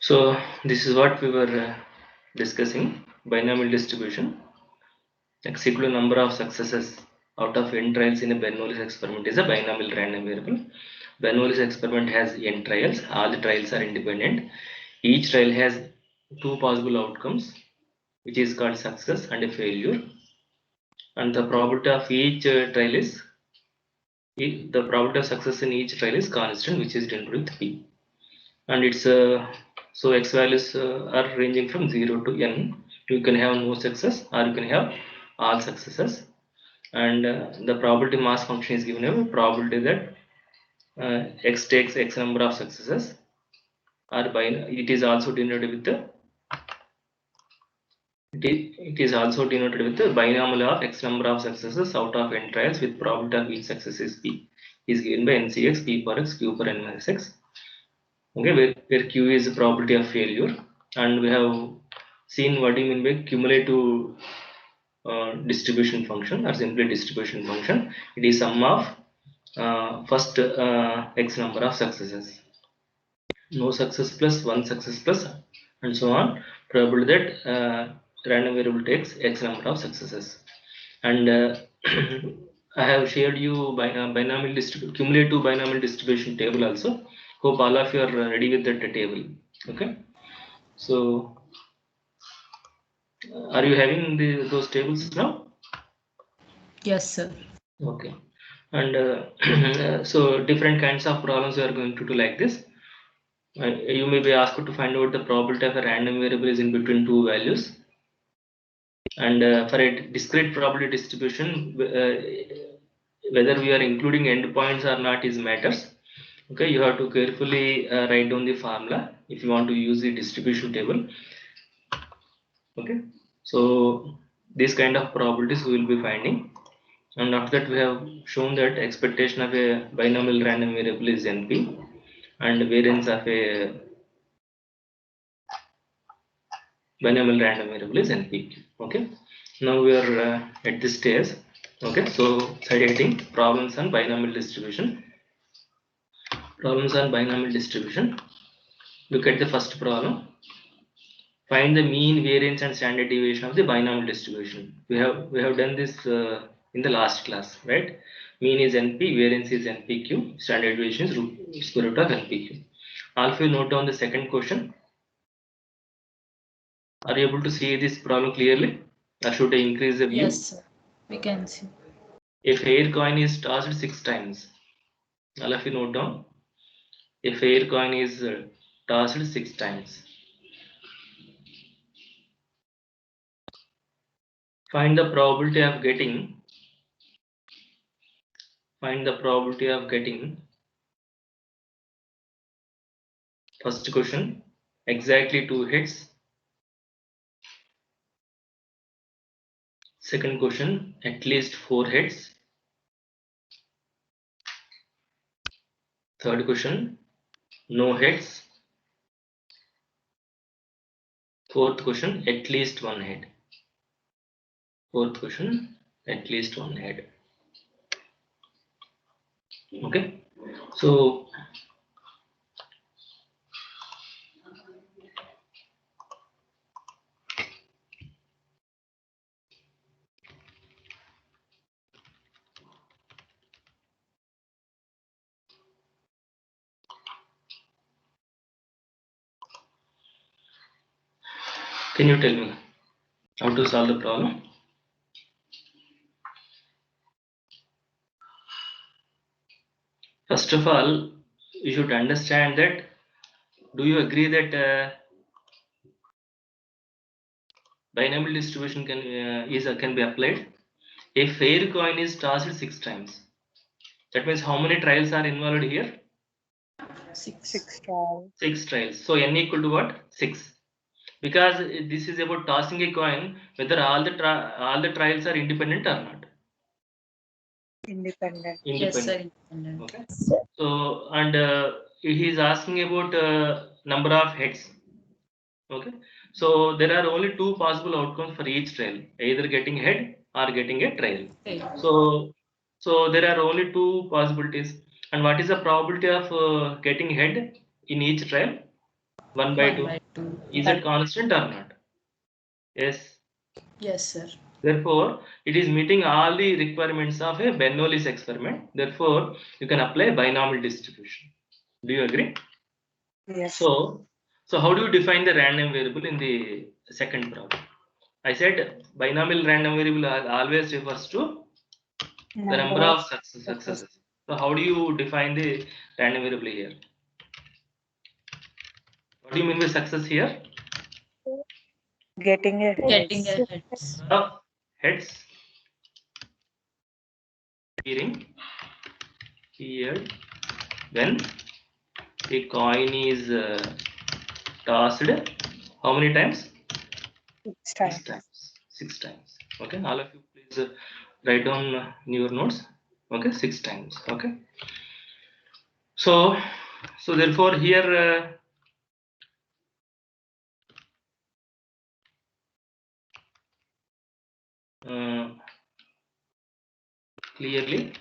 So this is what we were discussing, binomial distribution. Execute number of successes out of n trials in a Bernoulli's experiment is a binomial random variable. Bernoulli's experiment has n trials. All the trials are independent. Each trial has two possible outcomes, which is called success and a failure. And the probability of each trial is the probability of success in each trial is constant, which is denoted with p. And it's so x values are ranging from 0 to n. You can have no success or you can have all successes. And the probability mass function is given a probability that x takes x number of successes, or by it is also denoted with the it is also denoted with the binomial of x number of successes out of n trials with probability of each success is p, is given by ncx p for x q for n minus x. Okay, where q is the probability of failure, and we have seen what do you mean by cumulative distribution function or simply distribution function. It is sum of first x number of successes, no success plus one success plus and so on, probability that random variable takes x number of successes. And I have shared you by binomial cumulative binomial distribution table also. Hope all of you are ready with that table. Okay, so are you having those tables now? Yes, sir. Okay, and so different kinds of problems we are going to do like this. You may be asked to find out the probability of a random variable is in between two values, and for a discrete probability distribution, whether we are including endpoints or not is matters. Okay, you have to carefully write down the formula if you want to use the distribution table. Okay, so these kind of probabilities we will be finding, and after that we have shown that expectation of a binomial random variable is NP, and variance of a binomial random variable is NPQ. Okay, now we are at this stage. Okay, so side heading problems on binomial distribution. Problems on binomial distribution. Look at the first problem. Find the mean, variance, and standard deviation of the binomial distribution. We have done this in the last class, right? Mean is NP, variance is NPQ, standard deviation is square root of NPQ. Also, you note down the second question. Are you able to see this problem clearly, or should I increase the view? Yes, sir. We can see. A fair coin is tossed 6 times. All of you note down. A fair coin is tossed 6 times. Find the probability of getting. Find the probability of getting. First question, exactly 2 hits. Second question, at least 4 hits. Third question, no hits. Fourth question, at least 1 hit. Fourth question, at least 1 hit. Okay, so can you tell me how to solve the problem? First of all, you should understand that, do you agree that binomial distribution can be applied? A fair coin is tossed 6 times. That means how many trials are involved here? 6 trials. 6 trials. So n equal to what? 6. Because this is about tossing a coin, whether all the trials are independent or not. Independent. Yes, sir. Independent. Okay. So, and he is asking about number of heads. Okay. So there are only 2 possible outcomes for each trial, either getting head or getting a trial. Okay. So there are only 2 possibilities. And what is the probability of getting head in each trial? 1 by 2. 1 by 2. Is it constant or not? Yes. Yes, sir. Therefore, it is meeting all the requirements of a Bernoulli's experiment. Therefore, you can apply binomial distribution. Do you agree? Yes. So how do you define the random variable in the second problem? I said binomial random variable always refers to the number of successes. So how do you define the random variable here? What do you mean by success here? Getting a Getting heads. a heads. Heads appearing here when the coin is tossed. How many times? 6 times. 6 times. 6 times. Okay, all of you please write down in your notes. Okay, 6 times. Okay. So therefore here clearly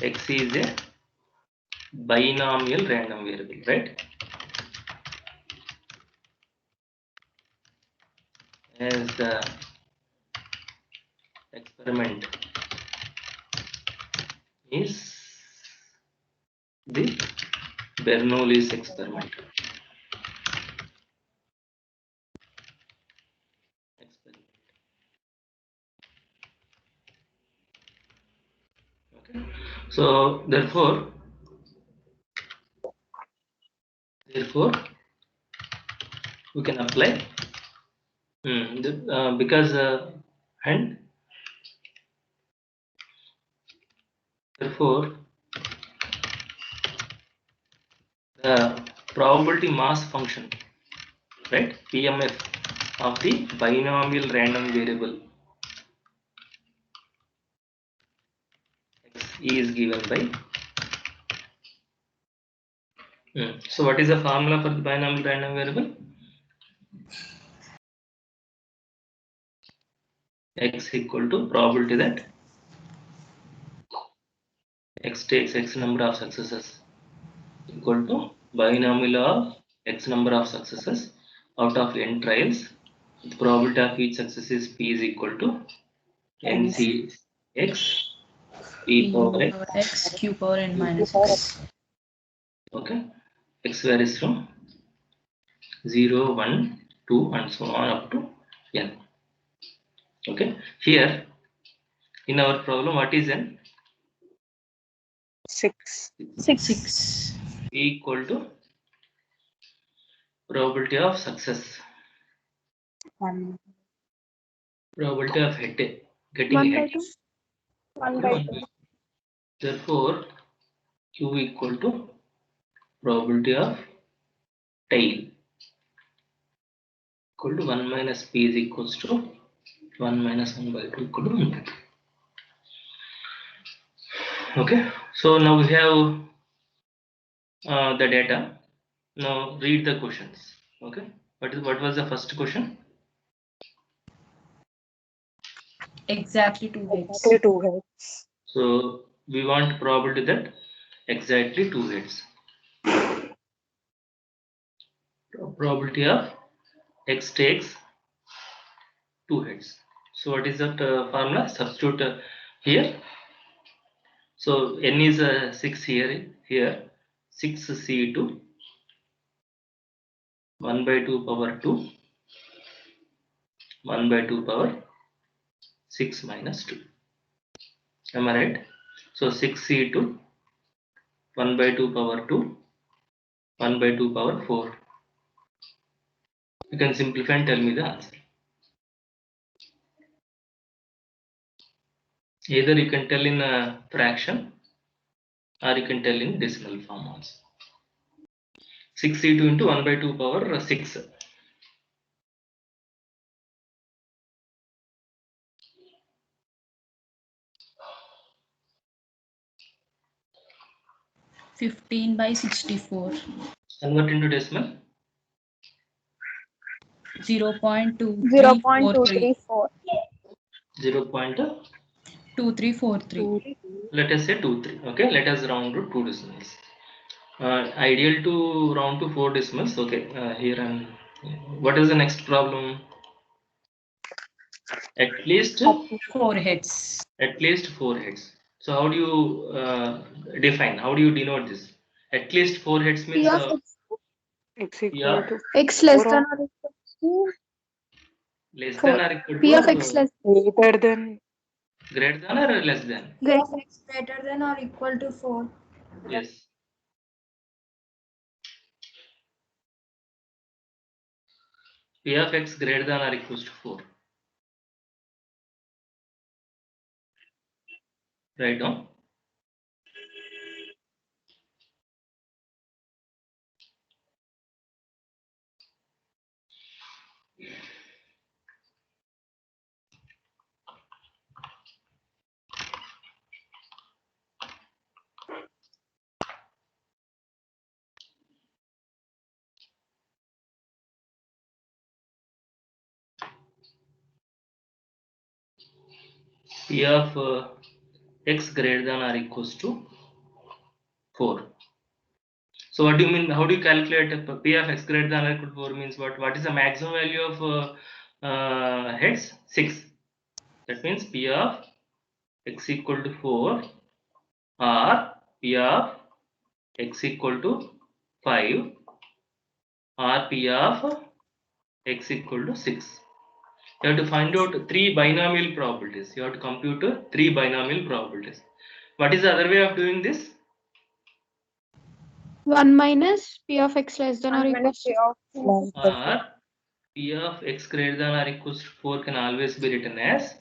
x is a binomial random variable, right? As the experiment is the Bernoulli's experiment. Okay. So therefore we can apply because and therefore the probability mass function, right, PMF of the binomial random variable x is given by so what is the formula for the binomial random variable? X equal to probability that x takes x number of successes equal to binomial of x number of successes out of n trials. The probability of each success is p is equal to nc x p power x. Power x, q power n minus x. Okay, x varies from 0, 1, 2 and so on up to n. Okay, here in our problem what is n? 6. 6. P equal to probability of success, 1. probability of getting 1 head. by 2. 1 by 2. Therefore, Q equal to probability of tail equal to 1 minus P is equals to 1 minus 1 by 2 equal to 1 by 2. Okay, so now we have the data. Now read the questions. Okay, what was the first question? Exactly 2 heads. Exactly 2 heads. So we want probability that exactly 2 heads. Probability of x takes 2 heads. So what is that formula? Substitute here. So n is 6 here 6 C2 1 by 2 power 2 1 by 2 power 6 minus 2. Am I right? So 6 C2 1 by 2 power 2 1 by 2 power 4. You can simplify and tell me the answer. Either you can tell in a fraction or you can tell in decimal form also. 6 C2 into 1 by 2 power 6. $15 by 64. Convert into decimal. 0.2343. 0.234. 2343. Let us say 2, 3. Okay, let us round to 2 decimals. Ideal to round to 4 decimals. Okay, here and what is the next problem? At least 4 heads. At least 4 heads. So how do you define? How do you denote this? At least 4 heads P means of X P equal of to x less 4 than or or equal to less 4. than or equal P of to x less greater than greater than or less than? greater than or equal to 4. Yes. P of x greater than or equals to 4. Write down. P of x greater than or equals to 4. So what do you mean? How do you calculate P of x greater than or equal to 4 means what? What is the maximum value of heads? 6. That means P of x equal to 4 or P of x equal to 5 or P of x equal to 6. You have to find out 3 binomial probabilities. You have to compute 3 binomial probabilities. What is the other way of doing this? 1 minus P of x less than or equal to Or P of x greater than or equals to 4 can always be written as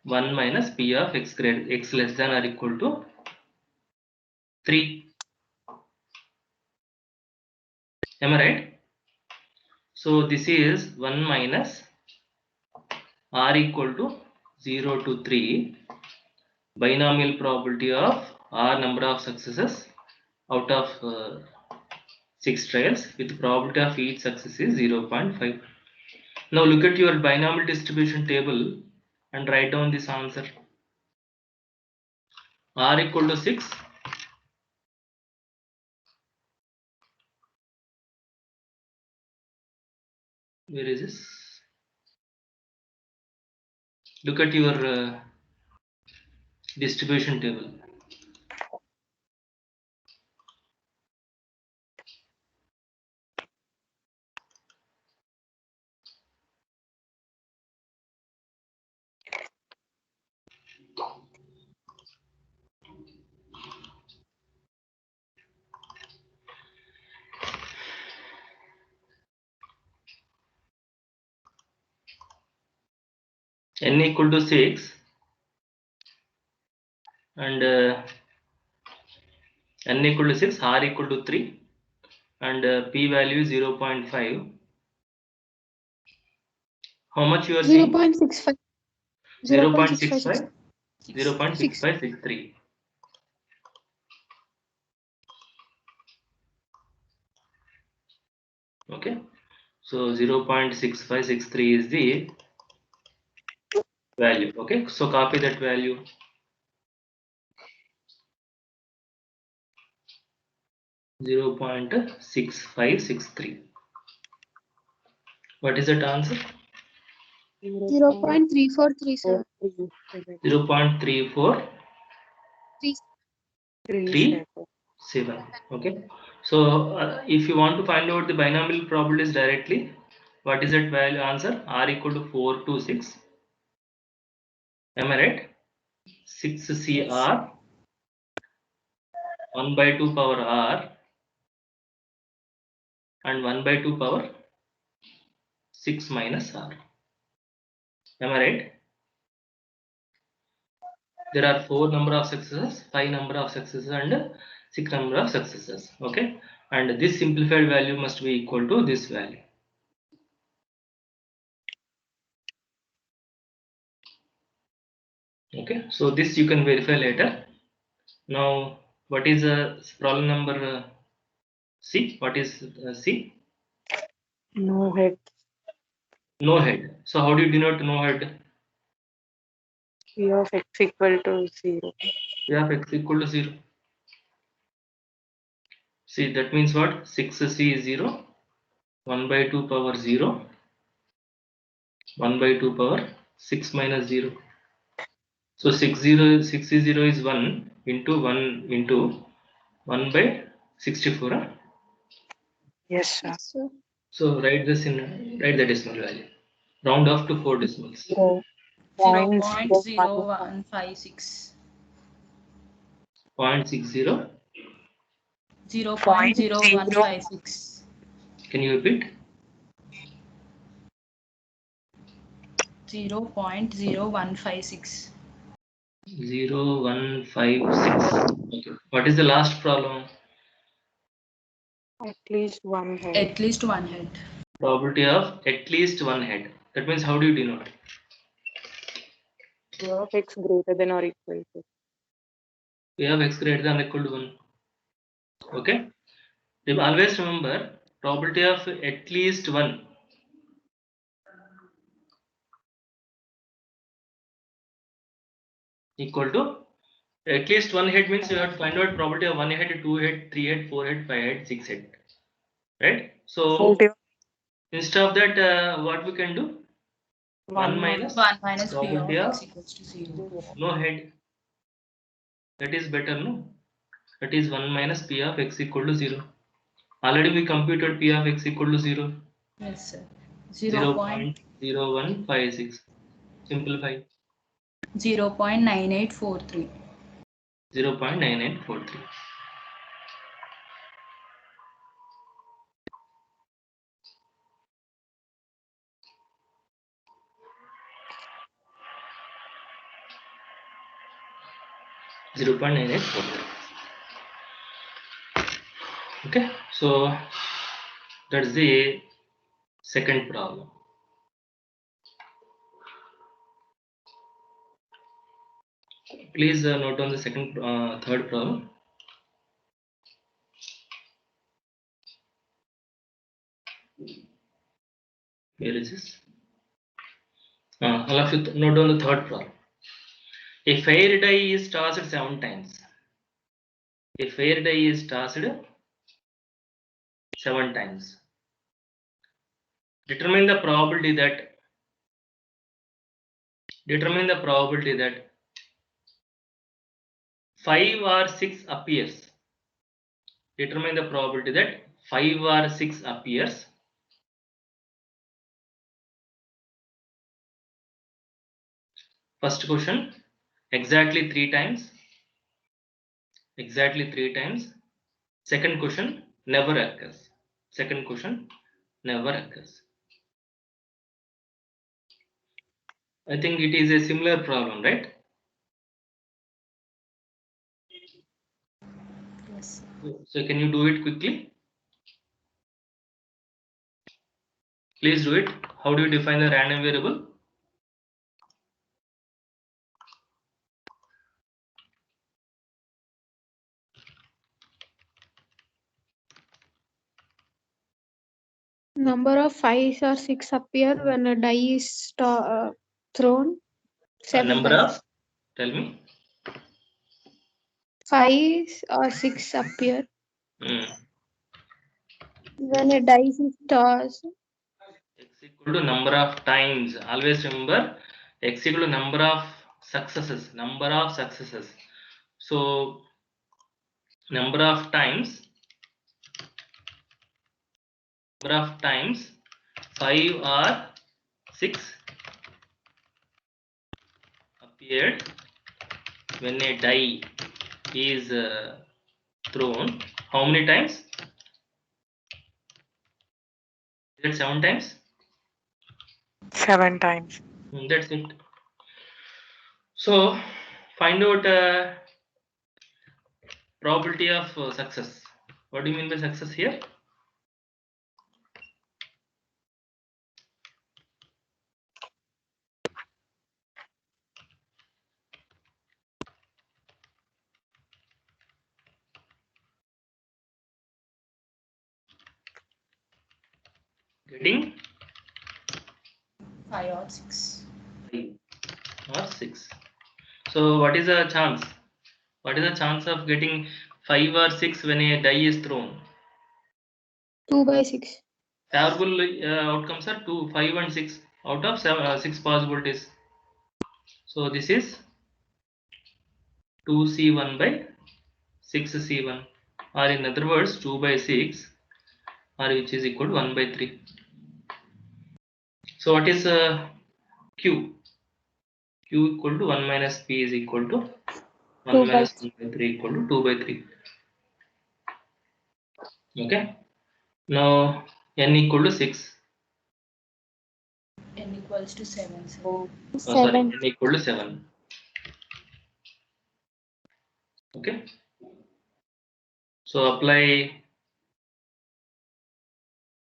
1 minus P of x less than or equal to 3. Am I right? So this is 1 minus r equal to 0 to 3 binomial probability of r number of successes out of 6 trials with probability of each success is 0.5. Now look at your binomial distribution table and write down this answer. R equal to 6. Where is this? Look at your distribution table. N equal to 6 and N equal to 6, R equal to 3 and P value is 0.5. How much you are seeing? 0.65. 0.65, 6. 0.6563. Okay, so 0.6563 is the value. Okay, so copy that value. Zero point 6563. What is that answer? 0.3437. 0.3437. Okay, so if you want to find out the binomial probabilities directly, what is that value answer? R equal to 4 to 6. Am I right? 6 CR 1 by 2 power R and 1 by 2 power 6 minus R. Am I right? There are 4 number of successes, 5 number of successes and 6 number of successes. Okay, and this simplified value must be equal to this value. Okay, so this you can verify later. Now what is problem number C? What is C? no head. No head. So how do you denote no head? P of x equal to 0. P of x equal to 0. See, that means what? 6c is 0. 1 by 2 power 0. 1 by 2 power 6 minus 0. So 6 is 1 into 1 into 1 by 64. Huh? Yes, sir. Yes, sir. So write the decimal value. Round off to 4 decimals. 0.0156. 0.60. 0.0156. Can you repeat? 0.0156. 0156. Okay. What is the last problem? At least one head. At least one head. Probability of at least one head. That means how do you denote? P of x greater than or equal to. We have x greater than or equal to 1. Okay. You always remember probability of at least one. Equal to at least one head means you have to find out probability of 1 head, 2 head, 3 head, 4 head, 5 head, 6 head. Right? So Probability instead of that, what we can do? 1 minus 1 minus P of probability x of equals to 0. no head. That is better, no? That is 1 minus P of x equal to 0. Already we computed P of x equal to 0. Yes, sir. 0.0156. Simplify. 0.9843. 0.9843. Okay, so that's the second problem. Please note on the third problem. Where is this? All of you note on the third problem. A fair die is tossed 7 times. A fair die is tossed 7 times. Determine the probability that 5 or 6 appears. Determine the probability that 5 or 6 appears. First question, exactly 3 times. Exactly 3 times. Second question, never occurs. Second question, never occurs. I think it is a similar problem, right? Yes. So can you do it quickly? Please do it. How do you define the random variable? Number of 5 or 6 appear when a die is thrown. 7 Number times. of, tell me. 5 or 6 appear Hmm. when a die is tossed. X equal to number of times. Always remember x equal to number of successes. Number of successes. So number of times 5 or 6 appeared when a die is thrown. How many times? Is it 7 times? 7 times. That's it. So find out probability of success. What do you mean by success here? Getting 5 or 6. 5 or 6. So what is the chance? What is the chance of getting 5 or 6 when a die is thrown? 2 by 6. Favorable outcomes are 2, 5 and 6 out of 6 possibilities. So this is 2C1 by 6C1, or in other words 2 by 6, or which is equal to 1 by 3. So what is Q? Q equal to 1 minus P is equal to 1 2 by minus 1 by 3 equal to 2 by 3. Okay. Now N equal to 6. N equals to 7, sir. Oh, sorry, 7. N equal to 7. Okay. So apply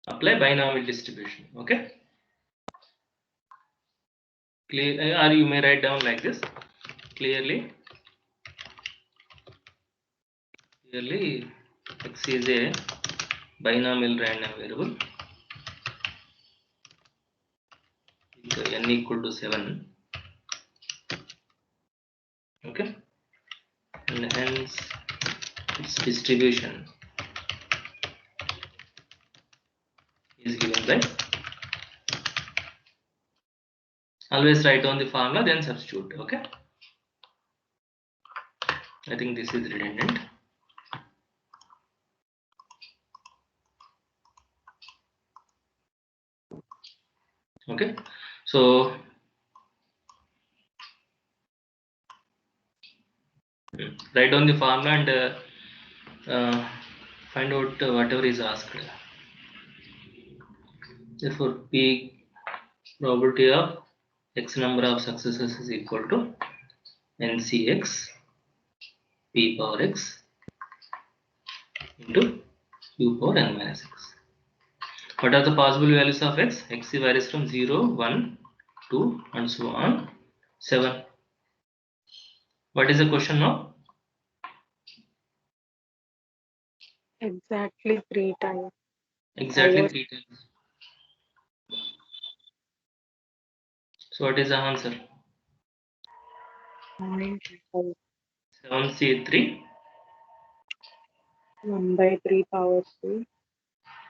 binomial distribution. Okay. Clear, or you may write down like this. Clearly X is a binomial random variable with N equal to 7. Okay. And hence its distribution is given by, always write down the formula then substitute. Okay. I think this is redundant. Okay. So write down the formula and find out whatever is asked. Therefore P probability of X number of successes is equal to NCX P power X into Q power N minus X. What are the possible values of X? X varies from 0, 1, 2 and so on 7. What is the question now? Exactly 3 times. Exactly Higher. 3 times. So what is the answer? 0.5. 7C3 1 by 3 power 3.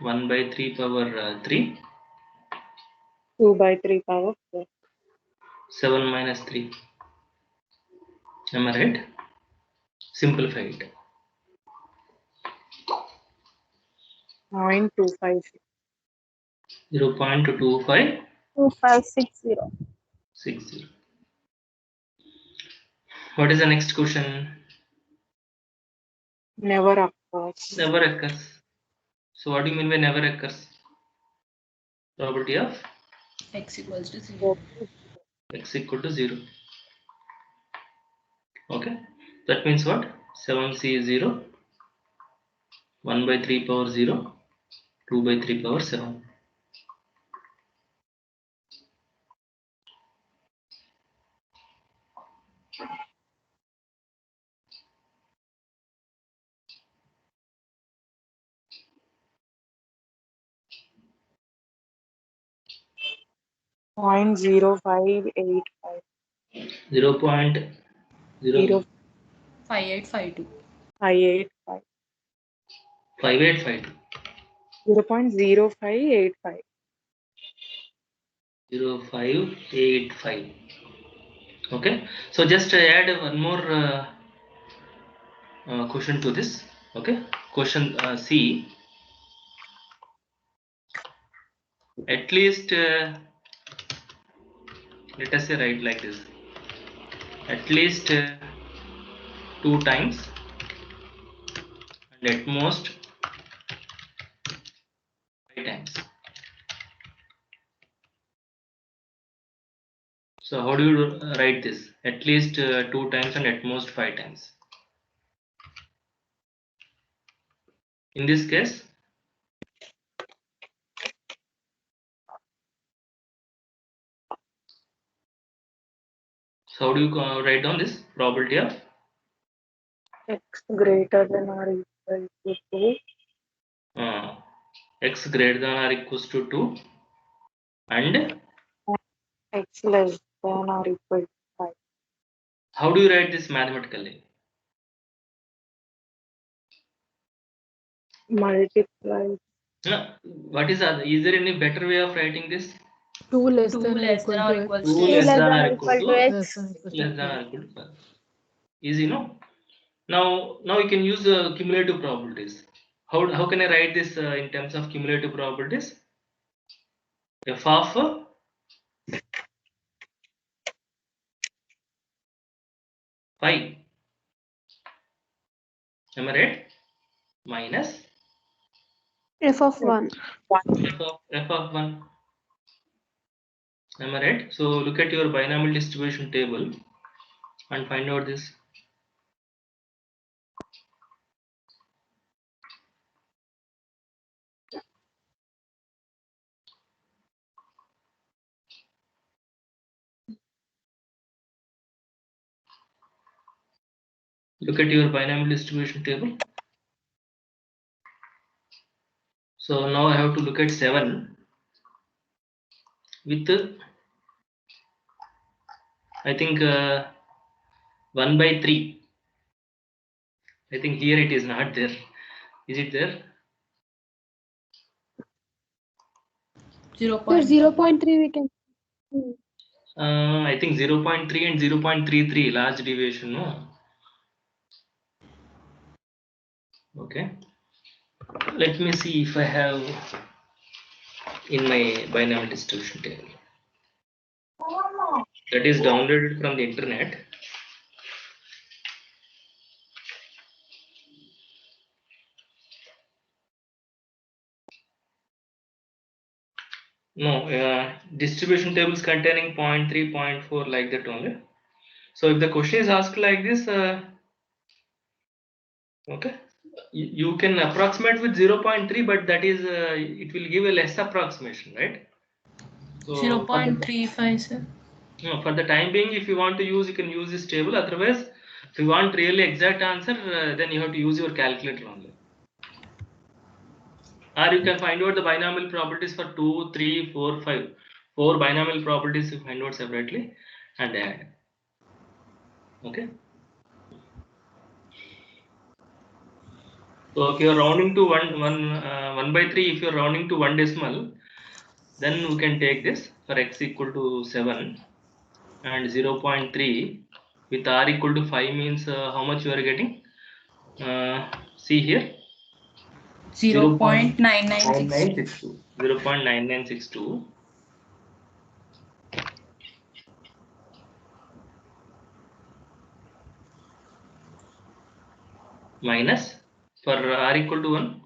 1 by 3 power 3, 2 by 3 power 4. 7 minus 3. Am I right? Simplify it. 0.256. 0.2560. 2560. What is the next question? Never occurs. Never occurs. So what do you mean by never occurs? Probability of X equals to 0. X equal to 0. Okay. That means what? 7C is 0. 1 by 3 power 0. 2 by 3 power 7. Point 0.0585. 0.05852. 5852. 0.0585. 0585. Okay. So just add one more question to this. Okay. Question C. At least let us say write like this. At least 2 times and at most 5 times. So how do you write this? At least 2 times and at most 5 times. In this case, so how do you write down this probability of X greater than or equal to 2. X greater than or equals to 2 and X less than or equal to 5. how do you write this mathematically? Multiply. What is that? Is there any better way of writing this? 2 less 2 than or less equal than or to equals x. 2 to less x. than or equal to Less than equal less to than or x. equal to 5. Easy, no? Now you can use cumulative probabilities. How can I write this in terms of cumulative probabilities? F of 5. Am I right? Minus F of 1. f of 1. Am I right? So look at your binomial distribution table and find out this. Look at your binomial distribution table. So now I have to look at 7 with I think 1 by 3. I think here it is not there. Is it there? 0. Sir, 0.3 we can. I think 0.3 and 0.33 large deviation. No. Okay. Let me see if I have in my binomial distribution table. That is downloaded from the internet. No, distribution tables containing 0.3, 0.4 like that only. So if the question is asked like this, okay, you can approximate with 0.3, but that is it will give a less approximation, right? So 0.35, sir. no, for the time being, if you want to use, you can use this table. Otherwise, if you want really exact answer, then you have to use your calculator only. Or you can find out the binomial probabilities for 2, 3, 4, 5. 4 binomial probabilities you find out separately and add. Okay. So if you are rounding to 1 by 3, if you are rounding to 1 decimal, then we can take this for x equal to 7 and 0.3 with r equal to 5 means how much you are getting? See here. 0.9962. 0.9962 minus for r equal to 1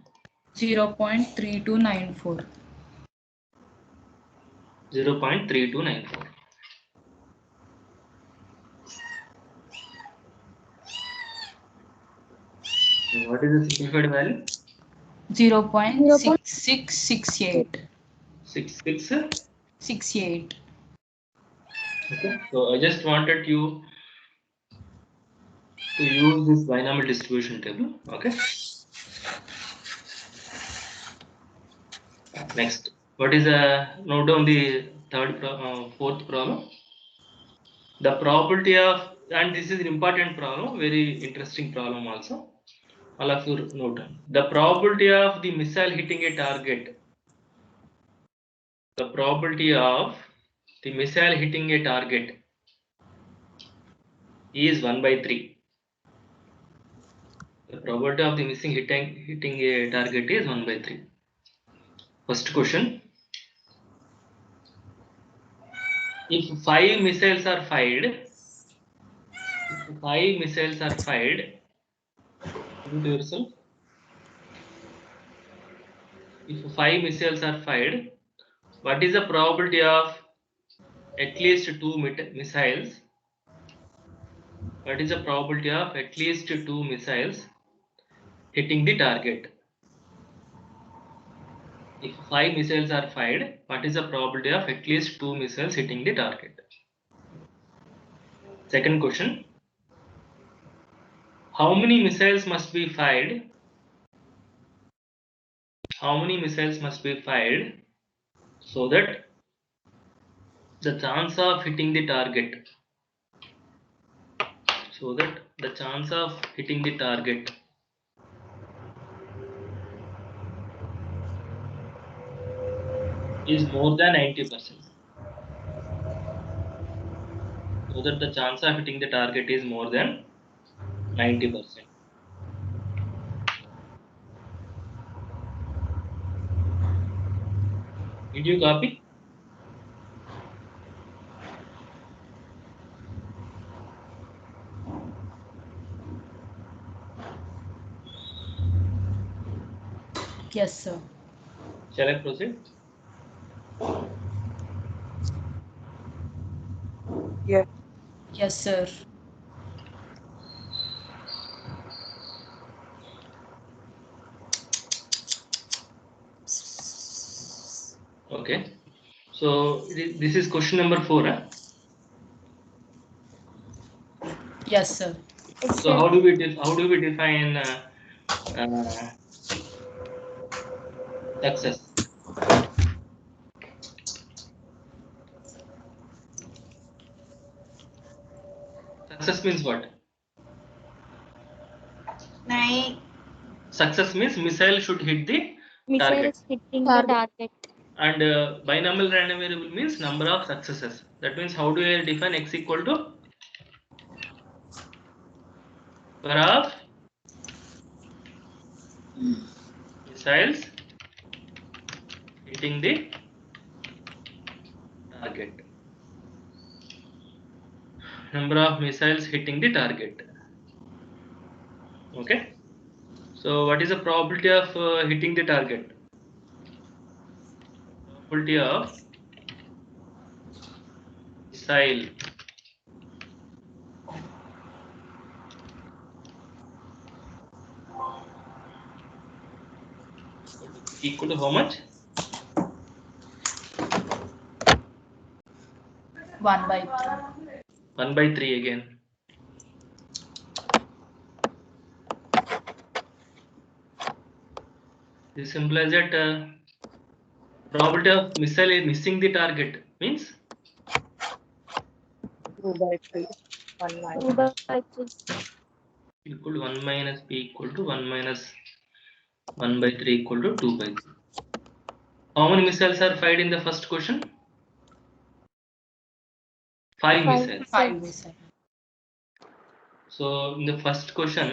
0.3294. 0.3294. What is the simplified value? 0.6668. 6668. 68. Okay. So I just wanted you to use this binomial distribution table. Okay. Next, what is note down the fourth problem. The probability of, and this is an important problem, very interesting problem also. All of you note down. The probability of the missile hitting a target. The probability of the missile hitting a target is 1 by 3. The probability of the missing hitting a target is 1 by 3. First question. If 5 missiles are fired, put yourself. If 5 missiles are fired, what is the probability of at least 2 missiles? What is the probability of at least 2 missiles hitting the target? If 5 missiles are fired, what is the probability of at least 2 missiles hitting the target? Second question. How many missiles must be fired? How many missiles must be fired so that the chance of hitting the target, is more than 90%. So that the chance of hitting the target is more than 90%. Did you copy? Yes, sir. Shall I proceed? Yes. Yes, sir. Okay. So this is question number 4. Huh? Yes, sir. So how do we define success? Success means what? Success means missile should hit the target. Missiles hitting the target. And binomial random variable means number of successes. That means how do I define x equal to number of missiles hitting the target. Number of missiles hitting the target. Okay. So what is the probability of hitting the target? Probability of missile equal to how much? 1/3. 1/3 again. This implies that probability of missile missing the target means 2/3. 1 minus. 2/3. equal to 1 minus p equal to 1 minus 1/3 equal to 2/3. How many missiles are fired in the first question? 5 missiles. 5 missiles. So in the first question,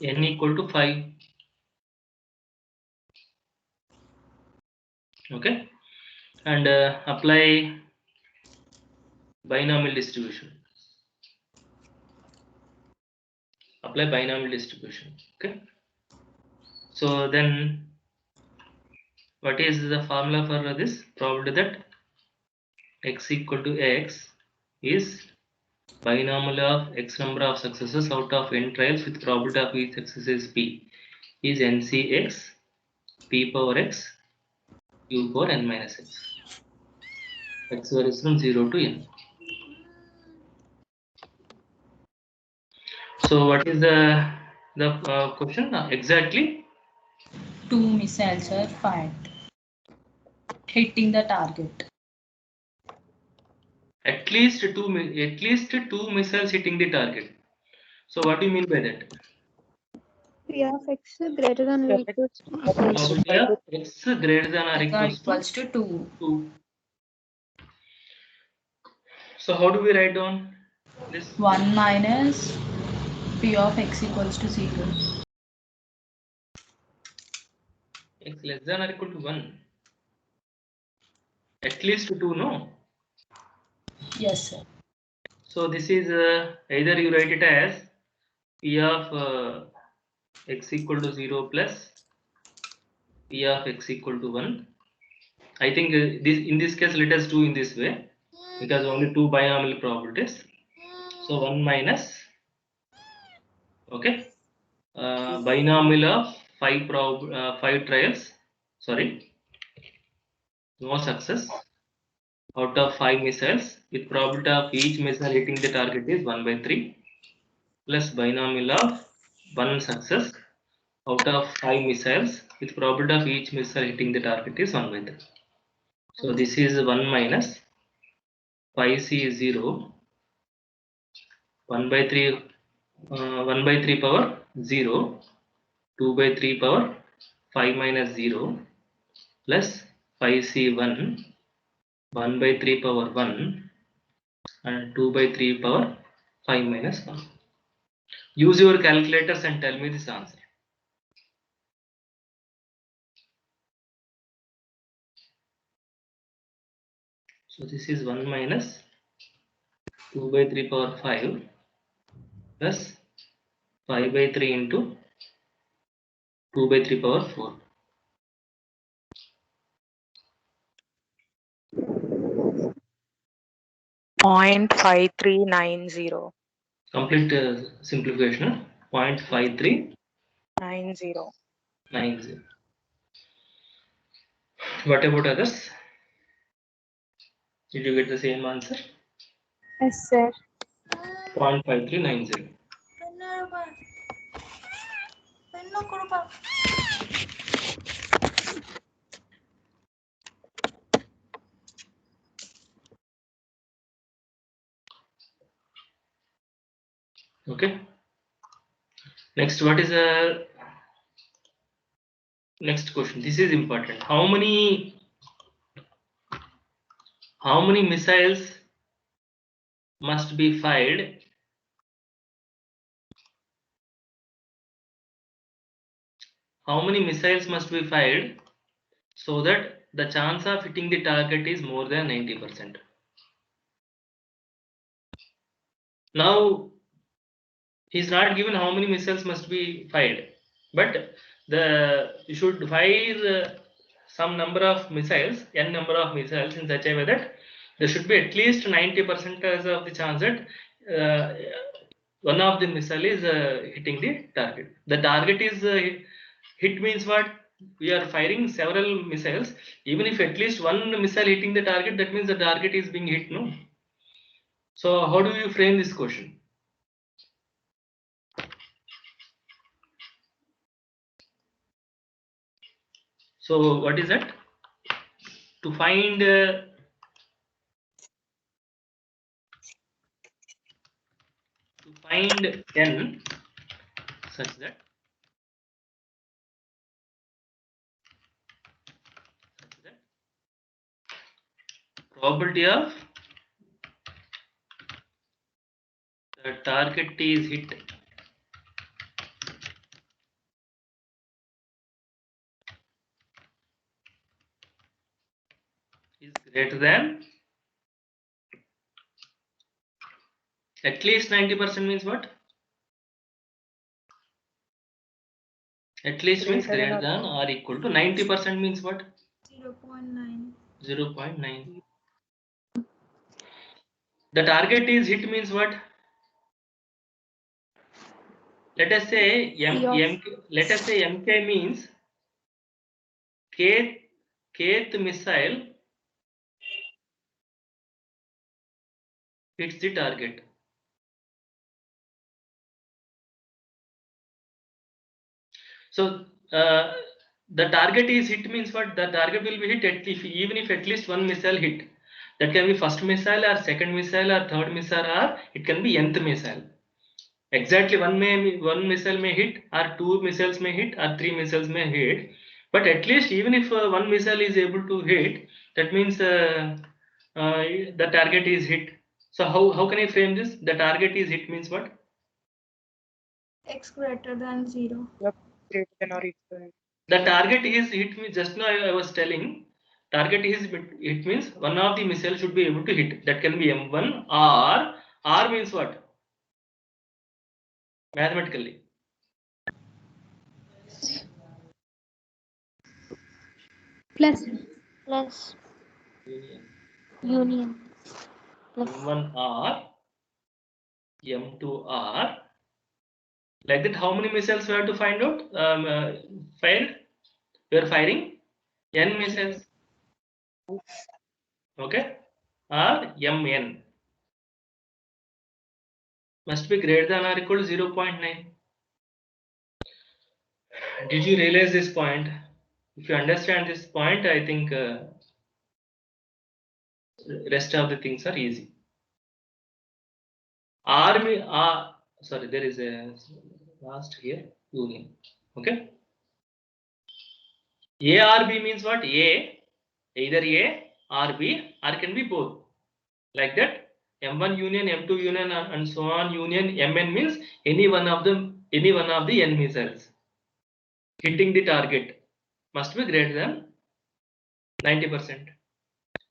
n equal to 5. Okay, and apply binomial distribution. Apply binomial distribution. Okay. So then, what is the formula for this? Probability that x equal to x is binomial of x number of successes out of n trials with probability of each success is p is ncx p power x q power n minus x. X varies from 0 to n. So what is the question? Exactly 2 missiles are fired, hitting the target. at least two missiles hitting the target. So what do you mean by that? P of x greater than or equal to Probability of x greater than or Equals to 2. 2. So how do we write down this? 1 minus p of x equals to 0. X less than or equal to 1. At least 2, no? Yes, sir. So this is either you write it as p of x equal to 0 plus p of x equal to 1. I think in this case let us do in this way because only 2 binomial probabilities. So 1 minus, okay, binomial of 5 trials, sorry, no success out of 5 missiles with probability of each missile hitting the target is 1/3 plus binomial of 1 success out of 5 missiles with probability of each missile hitting the target is 1/3. So this is 1 minus 5c is 0, 1/3 1/3 power 0, 2/3 power 5 minus 0 plus 5C1 1 by 3 power 1 and 2 by 3 power 5 minus 1. Use your calculators and tell me this answer. So this is 1 minus 2 by 3 power 5 plus 5 by 3 into 2 by 3 power 4. Point 5390. Complete simplification. 0.5390. 90. What about others? Did you get the same answer? Yes, sir. 0.5390. Okay. Next, what is the next question? This is important. How many missiles must be fired? How many missiles must be fired so that the chance of hitting the target is more than 90%? Now, he's not given how many missiles must be fired, but you should fire some number of missiles, n number of missiles, in such a way that there should be at least 90% of the chance that one of the missile is hitting the target. The target is hit means what? We are firing several missiles. Even if at least one missile hitting the target, that means the target is being hit, no? So how do you frame this question? So what is that? To find n such that probability of the target is hit is greater than at least 90% means what? At least means greater than or equal to 90% means what? 0.9. 0.9. The target is hit means what? Let us say MK means kth missile hits the target. So the target is hit means what? The target will be hit even if at least one missile hit. That can be first missile or second missile or third missile, or it can be nth missile. Exactly one missile may hit, or two missiles may hit, or three missiles may hit. But at least even if one missile is able to hit, that means the target is hit. So how can I frame this? The target is hit means what? X greater than 0. Yep. Greater than or equal. The target is hit means, just now I was telling, target is hit means one of the missile should be able to hit. That can be M1 or R means what? Mathematically. Plus. Union. M1 R, M2 R. Like that, how many missiles we have to find out? Fire. We are firing n missiles. Okay. Or Mn must be greater than or equal to 0.9. Did you realize this point? If you understand this point, I think rest of the things are easy. Sorry, there is a last here, union. Okay. A or B means what? A either A or B, or can be both. Like that, M1 union, M2 union, and so on union Mn means any one of the n missiles hitting the target must be greater than 90%.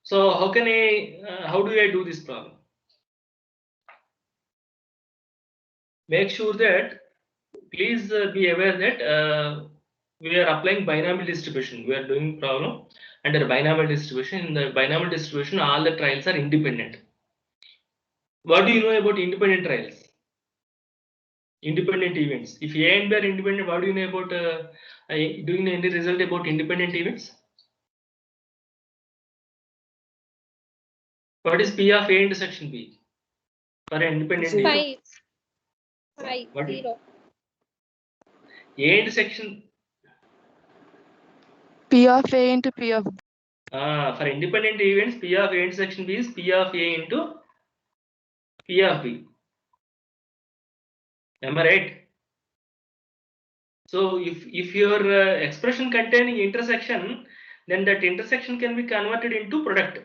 So how do I do this problem? Make sure that, please be aware that we are applying binomial distribution. We are doing problem under binomial distribution. In the binomial distribution, all the trials are independent. What do you know about independent trials? Independent events. If A and B are independent, what do you know about doing any result about independent events? What is P of A intersection B for an independent Zero. event? 5, What 0. A intersection P of A into P of B. for independent events, P of A intersection B is P of A into P of B. Am I right? So if your expression containing intersection, then that intersection can be converted into product.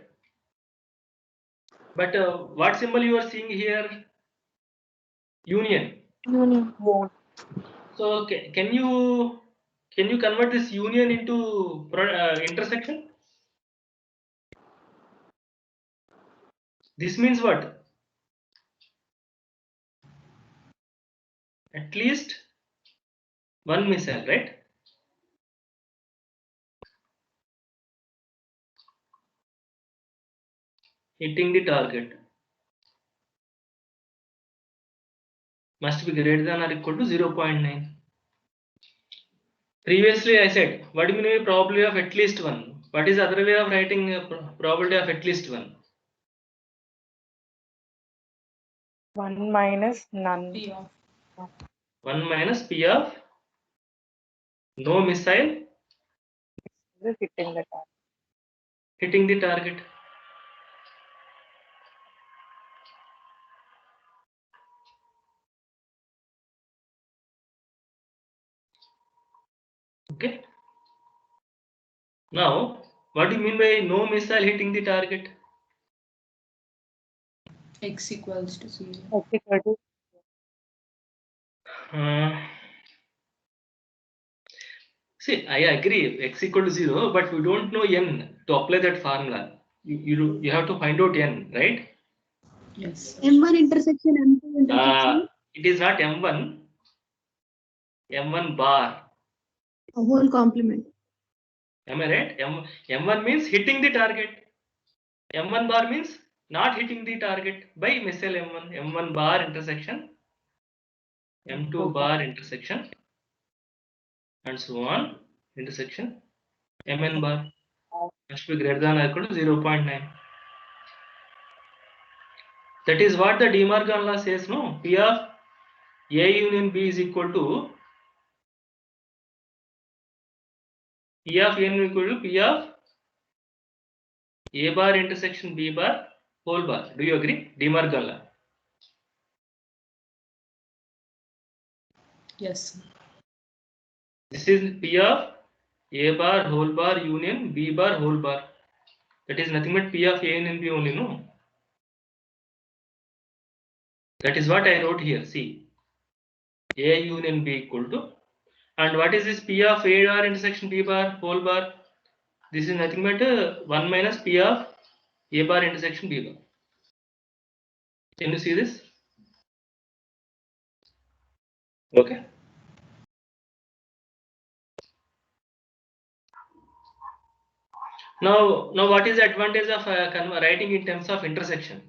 But what symbol you are seeing here? Union. Union. Won't. So can you convert this union into intersection? This means what? At least one missile, right? Hitting the target must be greater than or equal to 0.9. Previously I said, what do you mean by probability of at least one? What is the other way of writing probability of at least one? 1 minus none. P of 1 minus P of no missile Is hitting the target. hitting the target. Okay. Now, what do you mean by no missile hitting the target? X equals to 0. Okay, 30. See, I agree, x equal to 0, but we don't know n to apply that formula. You have to find out n, right? Yes. M1 intersection, M2 intersection, It is not m1, m1 bar. a whole complement. Am I right? M1 means hitting the target. M1 bar means not hitting the target by missile M1. M1 bar intersection, M2 bar intersection, and so on intersection. Mn bar must be greater than or equal to 0.9. That is what the De Morgan law says, no? P of A union B is equal to P of N equal to P of A bar intersection B bar whole bar. Do you agree? De Morgan law. Yes. This is P of A bar whole bar union B bar whole bar. That is nothing but P of A union B only, no? That is what I wrote here. See, A union B equal to, and what is this P of A bar intersection B bar whole bar? This is nothing but 1 minus P of A bar intersection B bar. Can you see this? Okay. Now what is the advantage of writing in terms of intersection?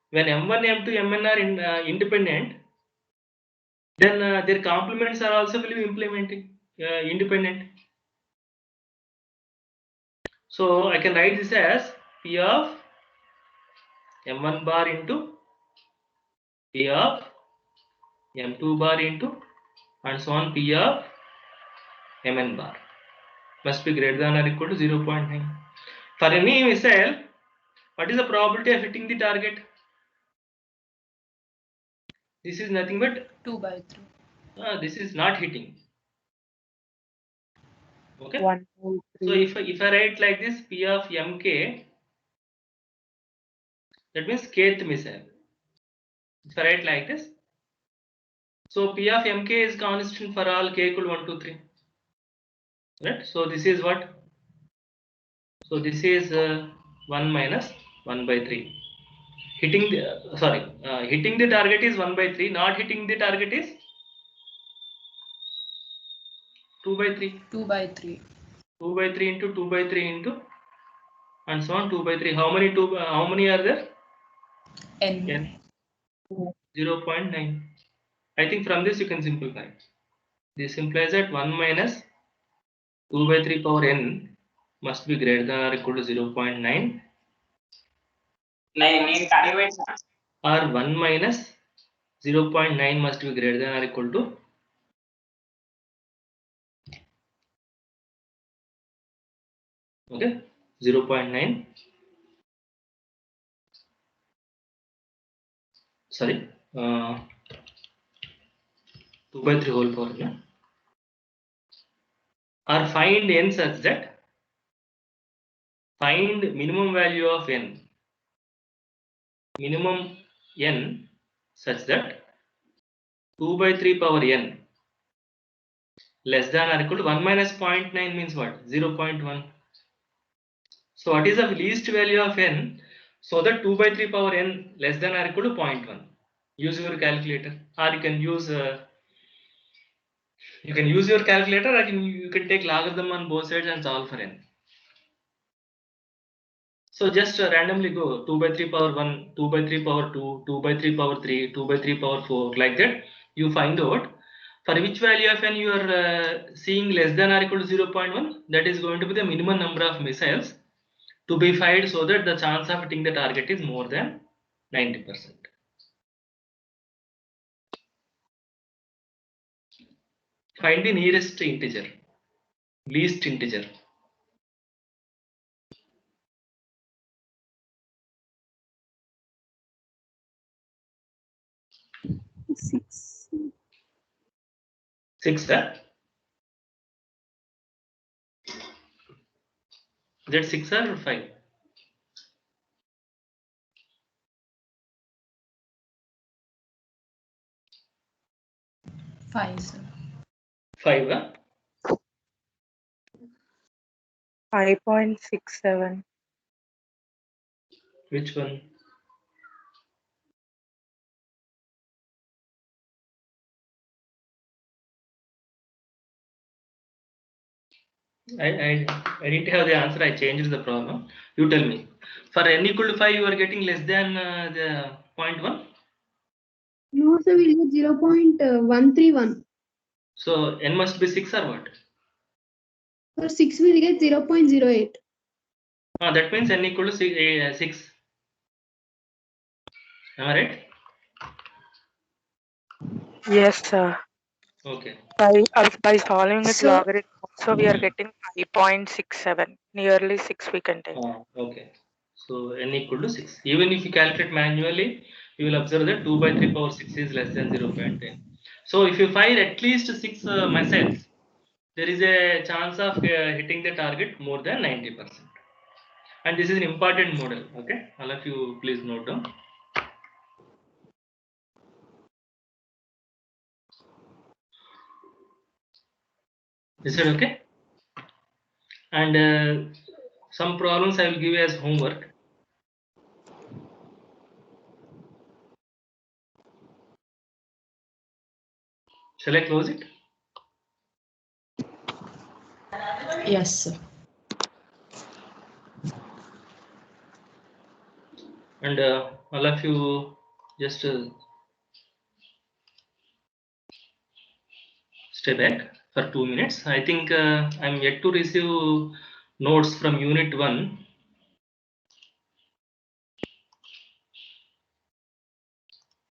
When M1, M2, Mn are independent, then their complements are also will be implementing independent. So I can write this as P of M1 bar into P of M2 bar into and so on P of Mn bar must be greater than or equal to 0.9. For any missile, what is the probability of hitting the target? This is nothing but 2 by 3. this is not hitting. Okay. 1, 2, 3. So if I write like this, P of mk, that means kth missile. If I write like this, so P of mk is constant for all k equal 1, 2, 3. Right? So this is what? So this is 1 minus 1 by 3. Hitting the hitting the target is 1 by 3. Not hitting the target is 2 by 3. 2 by 3. 2 by 3 into 2 by 3 into and so on 2 by 3. How many are there? N. 0.9. I think from this you can simplify. This implies that 1 minus 2 by 3 power n must be greater than or equal to 0.9, or 1 minus 0.9 must be greater than or equal to okay 0.9, sorry 2 by 3 whole power n, or find n such that find minimum value of n, minimum n such that 2 by 3 power n less than or equal to 1 minus 0.9 means what? 0.1. So what is the least value of n so that 2 by 3 power n less than or equal to 0.1? Use your calculator, or you can use your calculator, or you can take logarithm on both sides and solve for n. So just randomly go 2 by 3 power 1, 2 by 3 power 2, 2 by 3 power 3, 2 by 3 power 4, like that. You find out for which value of n you are seeing less than or equal to 0.1. That is going to be the minimum number of missiles to be fired so that the chance of hitting the target is more than 90%. Find the nearest integer, least integer. Six. 6, huh? Is that 6 or 5? 5, sir. 5, huh? 5.67. Which one? I didn't have the answer. I changed the problem. You tell me. For n equal to 5, you are getting less than the 0.1. No, sir, we'll get 0.131. So n must be 6 or what? For 6, we'll get 0.08. That means n equal to 6. Am I right? Yes, sir. Okay. By solving with So, logarithm, also we are getting 5.67. Nearly 6 we can take. Okay. So n equal to 6. Even if you calculate manually, you will observe that 2 by 3 power 6 is less than 0.10. So if you fire at least 6 missiles, there is a chance of hitting the target more than 90%. And this is an important model. Okay, all of you please note down. Is it okay? And some problems I will give you as homework. Shall I close it? Yes, sir. And all of you just stay back for 2 minutes. I think I'm yet to receive notes from unit 1.